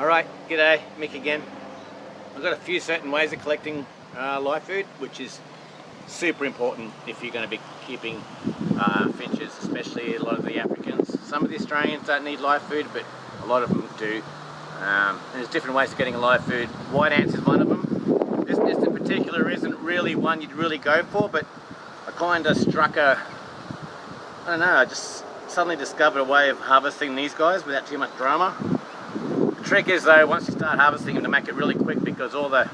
Alright, g'day, Mick again. I've got a few certain ways of collecting live food, which is super important if you're going to be keeping finches, especially a lot of the Africans. Some of the Australians don't need live food, but a lot of them do. And there's different ways of getting live food. White ants is one of them. This nest in particular isn't really one you'd really go for, but I kind of struck I don't know, I just suddenly discovered a way of harvesting these guys without too much drama. The trick is though, once you start harvesting them, to make it really quick, because all the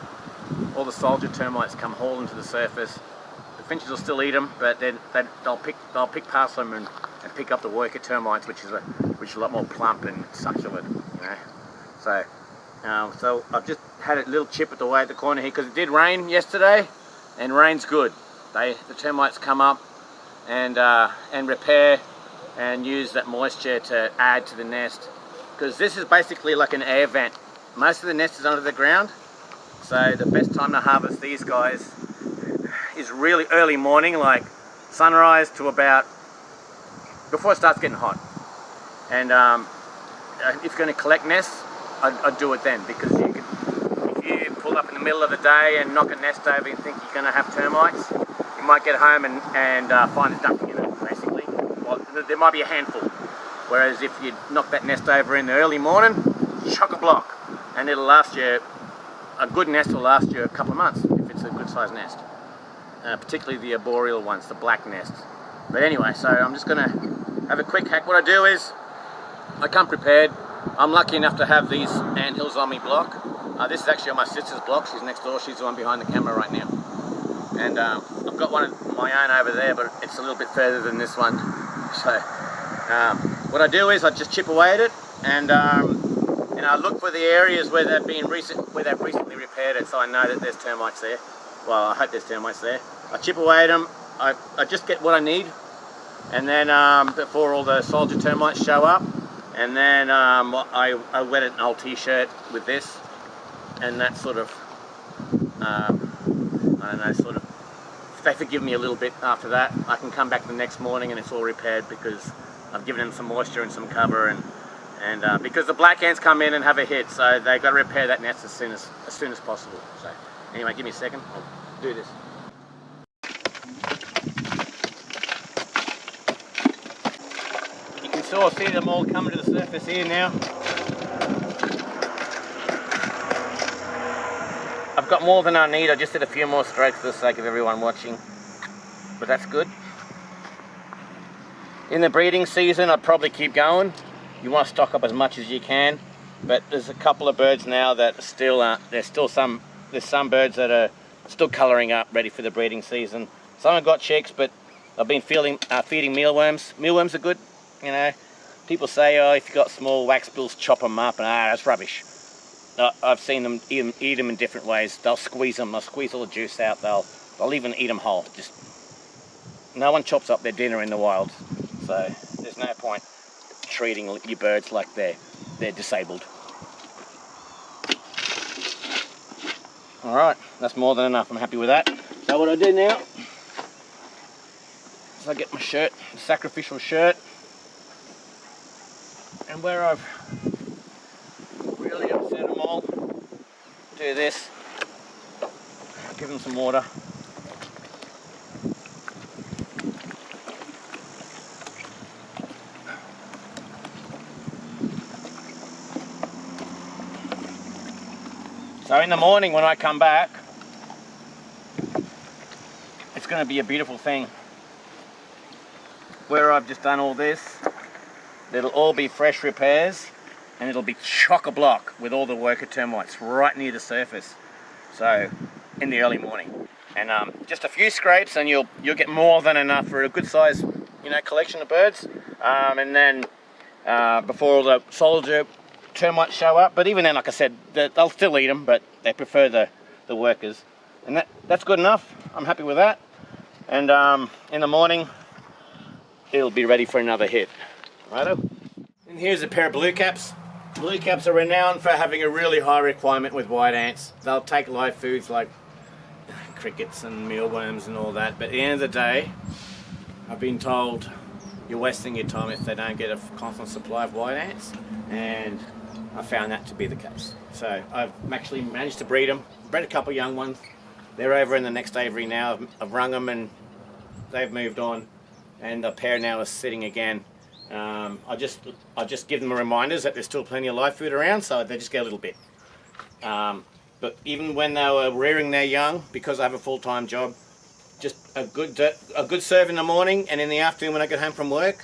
soldier termites come hauling to the surface. The finches will still eat them, but then they'll pick past them and pick up the worker termites, which is a lot more plump and succulent, you know. So I've just had a little chip at the way at the corner here, because it did rain yesterday, and rain's good. The termites come up and repair and use that moisture to add to the nest, because this is basically like an air vent. Most of the nest is under the ground, so the best time to harvest these guys is really early morning, like sunrise to about before it starts getting hot. And if you're going to collect nests, I'd do it then, because if you pull up in the middle of the day and knock a nest over and think you're going to have termites, you might get home and find there's nothing in it, basically. Well, there might be a handful. Whereas if you knock that nest over in the early morning, chock-a-block, and it'll last you, a good nest will last you a couple of months if it's a good sized nest. Particularly the arboreal ones, the black nests. But anyway, so I'm just going to have a quick hack. What I do is, I come prepared. I'm lucky enough to have these anthills on my block. This is actually on my sister's block. She's next door. She's the one behind the camera right now. And I've got one of my own over there, but it's a little bit further than this one. So what I do is I just chip away at it, and I look for the areas where they've recently repaired it, so I know that there's termites there. Well, I hope there's termites there. I chip away at them. I just get what I need, and then before all the soldier termites show up, and then I wet an old t-shirt with this, and that sort of I don't know, sort of, if they forgive me a little bit after that, I can come back the next morning and it's all repaired, because I've given them some moisture and some cover, and because the black ants come in and have a hit, so they've got to repair that nest as soon as possible. So anyway, give me a second, I'll do this. You can sort of see them all coming to the surface here now. I've got more than I need. I just did a few more strokes for the sake of everyone watching, but that's good. In the breeding season, I'd probably keep going. You want to stock up as much as you can, but there's a couple of birds now that are still there's some birds that are still colouring up, ready for the breeding season. Some have got chicks, but I've been feeding mealworms. Mealworms are good, you know. People say, oh, if you've got small wax bills, chop them up, and that's rubbish. I've seen them eat them in different ways. They'll squeeze them, they'll squeeze all the juice out, they'll even eat them whole. Just no one chops up their dinner in the wild, so there's no point treating your birds like they're disabled. Alright, that's more than enough, I'm happy with that. So what I do now is I get my shirt, the sacrificial shirt, and where I've really upset them all, do this, give them some water. So in the morning when I come back, it's going to be a beautiful thing. Where I've just done all this, it'll all be fresh repairs, and it'll be chock-a-block with all the worker termites right near the surface. So in the early morning, and just a few scrapes, and you'll get more than enough for a good size, collection of birds. And then before all the soldier termites show up, but even then, like I said, they'll still eat them, but they prefer the workers, and that's good enough. I'm happy with that. And in the morning, it'll be ready for another hit. Righto. And here's a pair of blue caps. Blue caps are renowned for having a really high requirement with white ants. They'll take live foods like crickets and mealworms and all that, but at the end of the day, I've been told you're wasting your time if they don't get a constant supply of white ants, and I found that to be the case. So I've actually managed to breed them, bred a couple of young ones. They're over in the next aviary now. I've rung them and they've moved on, and the pair now is sitting again. I just give them reminders that there's still plenty of live food around, so they just get a little bit. But even when they were rearing their young, because I have a full-time job, just a good serve in the morning and in the afternoon when I get home from work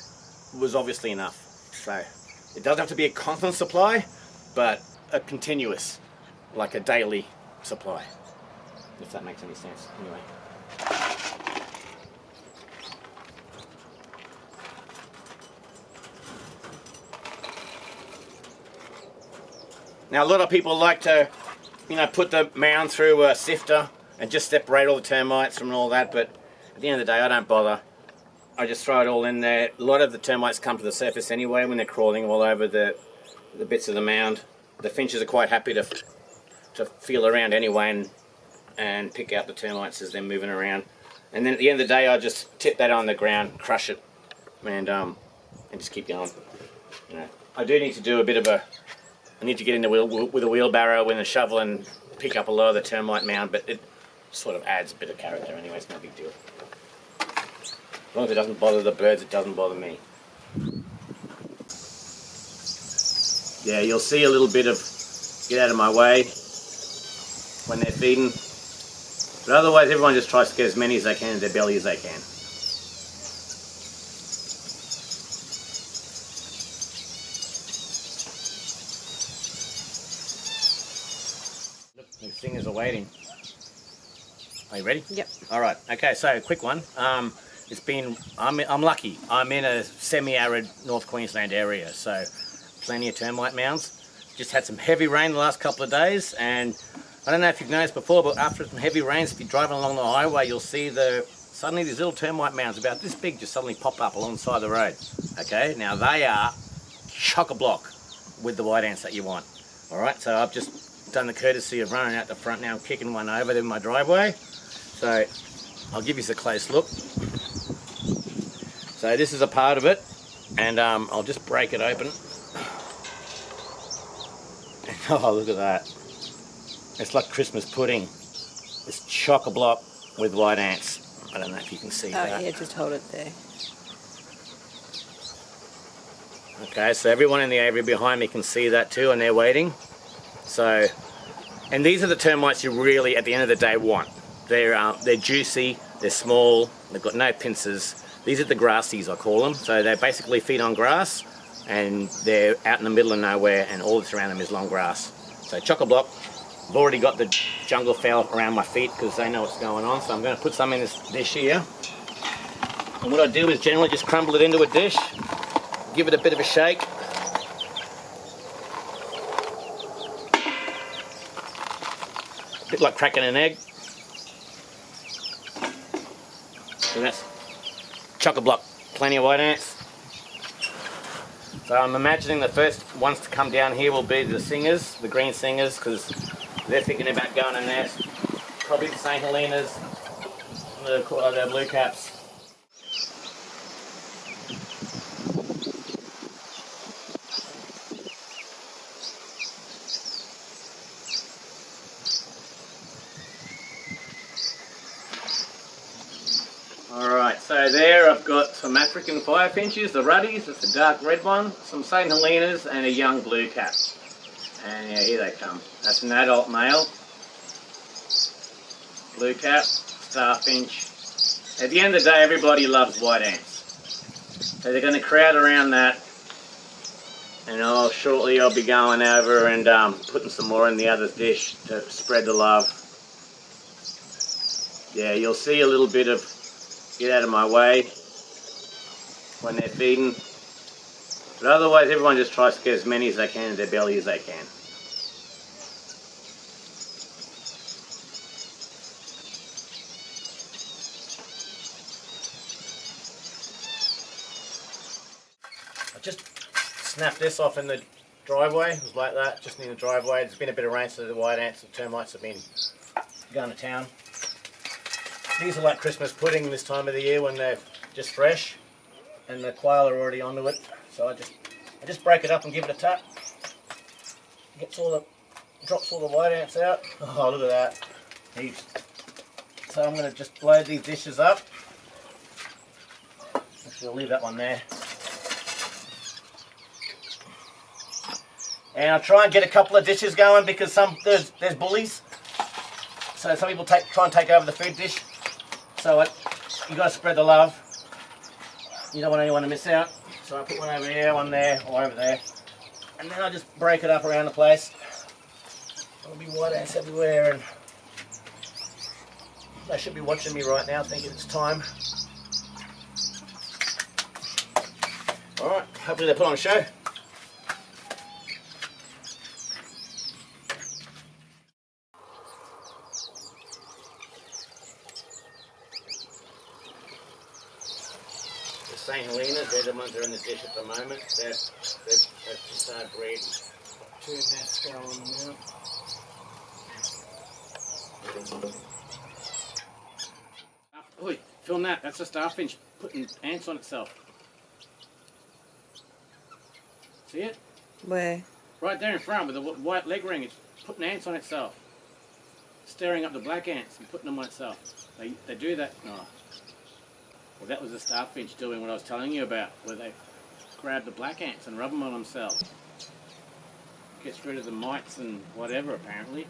was obviously enough. So it doesn't have to be a constant supply, but a continuous, like a daily supply, if that makes any sense. Anyway. Now a lot of people like to, put the mound through a sifter and just separate all the termites from all that, but at the end of the day I don't bother. I just throw it all in there. A lot of the termites come to the surface anyway when they're crawling all over the bits of the mound. The finches are quite happy to feel around anyway and pick out the termites as they're moving around. And then at the end of the day I just tip that on the ground, crush it, and just keep going. I do need to do a bit of I need to get in the with a wheelbarrow and a shovel and pick up a lot of the termite mound, but it sort of adds a bit of character anyway, it's no big deal. As long as it doesn't bother the birds, it doesn't bother me. Yeah, you'll see a little bit of get out of my way when they're feeding. But otherwise everyone just tries to get as many as they can in their belly as they can. Look, the singers are waiting. Are you ready? Yep. Alright, okay, so quick one. I'm lucky. I'm in a semi-arid North Queensland area, so plenty of termite mounds. Just had some heavy rain the last couple of days, and I don't know if you've noticed before, but after some heavy rains, if you're driving along the highway, you'll see suddenly these little termite mounds about this big just suddenly pop up along the side of the road. Okay, now they are chock-a-block with the white ants that you want. Alright, so I've just done the courtesy of running out the front now and kicking one over in my driveway. So I'll give you a close look. So this is a part of it, and I'll just break it open. Oh, look at that. It's like Christmas pudding. It's chock-a-block with white ants. I don't know if you can see that. Oh yeah, just hold it there. Okay, so everyone in the aviary behind me can see that too, and they're waiting. So, and these are the termites you really, at the end of the day, want. They're juicy, they're small, they've got no pincers. These are the grassies, I call them. So they basically feed on grass, and they're out in the middle of nowhere, and all that's around them is long grass. So chock-a-block. I've already got the jungle fowl around my feet because they know what's going on, so I'm going to put some in this dish here. And what I do is generally just crumble it into a dish, give it a bit of a shake. A bit like cracking an egg. So that's chock-a-block, plenty of white ants. So I'm imagining the first ones to come down here will be the singers, the green singers, because they're thinking about going in there. Probably the St. Helena's, the blue caps. Alright, so there I've got some African fire finches, the ruddies, that's a dark red one, some St. Helena's and a young blue cap. And yeah, here they come. That's an adult male. Blue cap, starfinch. At the end of the day, everybody loves white ants. So they're going to crowd around that. And shortly I'll be going over and putting some more in the other dish to spread the love. Yeah, you'll see a little bit of get out of my way when they're feeding. But otherwise everyone just tries to get as many as they can in their belly as they can. I just snapped this off in the driveway. It was like that, just in the driveway. There's been a bit of rain, so the white ants and termites have been going to town. These are like Christmas pudding this time of the year when they're just fresh, and the quail are already onto it. So I just break it up and give it a tap. drops all the white ants out. Oh, look at that. Heaps. So I'm going to just load these dishes up. Actually, I'll leave that one there. And I'll try and get a couple of dishes going because there's bullies. So some people try and take over the food dish. So you've got to spread the love. You don't want anyone to miss out. So I put one over here, one there, or over there. And then I just break it up around the place. There'll be white ants everywhere, and they should be watching me right now thinking it's time. Alright, hopefully they put on a show. The St. Helenas, they're the ones that are in the dish at the moment. They've just started breeding. 2 nests going on now. Oi, film that. That's a starfinch putting ants on itself. See it? Where? Right there in front with the white leg ring. It's putting ants on itself. Stirring up the black ants and putting them on itself. They do that. Oh. Well, that was the starfinch doing what I was telling you about, where they grab the black ants and rub them on themselves. Gets rid of the mites and whatever, apparently.